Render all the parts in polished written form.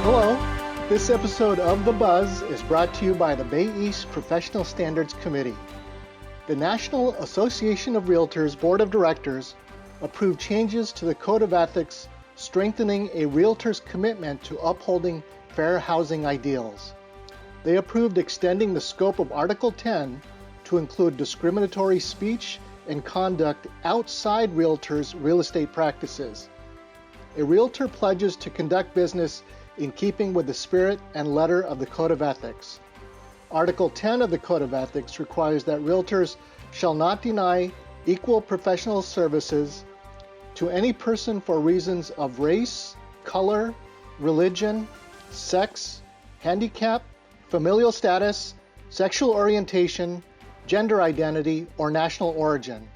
Hello, this episode of The Buzz is brought to you by the Bay East Professional Standards Committee. The National Association of Realtors Board of Directors approved changes to the Code of Ethics, strengthening a realtor's commitment to upholding fair housing ideals. They approved extending the scope of Article 10 to include discriminatory speech and conduct outside realtors' real estate practices. A realtor pledges to conduct business in keeping with the spirit and letter of the Code of Ethics. Article 10 of the Code of Ethics requires that realtors shall not deny equal professional services to any person for reasons of race, color, religion, sex, handicap, familial status, sexual orientation, gender identity, or national origin.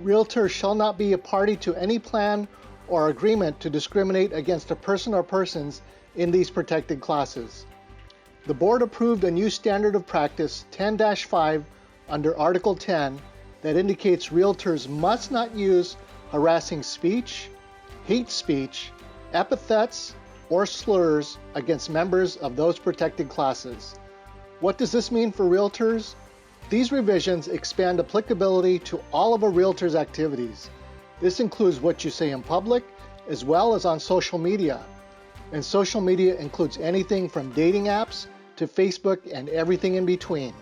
Realtors shall not be a party to any plan or agreement to discriminate against a person or persons in these protected classes. The board approved a new standard of practice 10-5 under Article 10 that indicates realtors must not use harassing speech, hate speech, epithets, or slurs against members of those protected classes. What does this mean for realtors? These revisions expand applicability to all of a realtor's activities. This includes what you say in public as well as on social media. And social media includes anything from dating apps to Facebook and everything in between.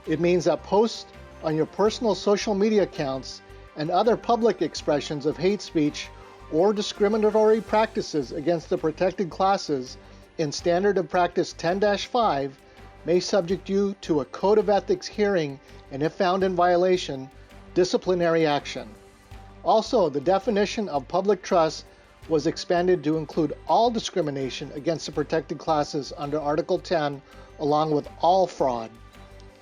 It means that posts on your personal social media accounts and other public expressions of hate speech or discriminatory practices against the protected classes in Standard of Practice 10-5 may subject you to a Code of Ethics hearing and, if found in violation, disciplinary action. Also, the definition of public trust was expanded to include all discrimination against the protected classes under Article 10, along with all fraud.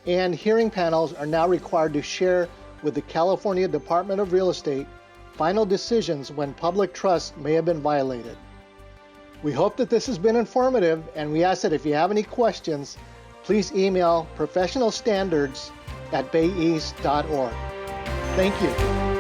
And hearing panels are now required to share with the California Department of Real Estate final decisions when public trust may have been violated. We hope that this has been informative, and we ask that if you have any questions, please email professionalstandards@bayeast.org. Thank you.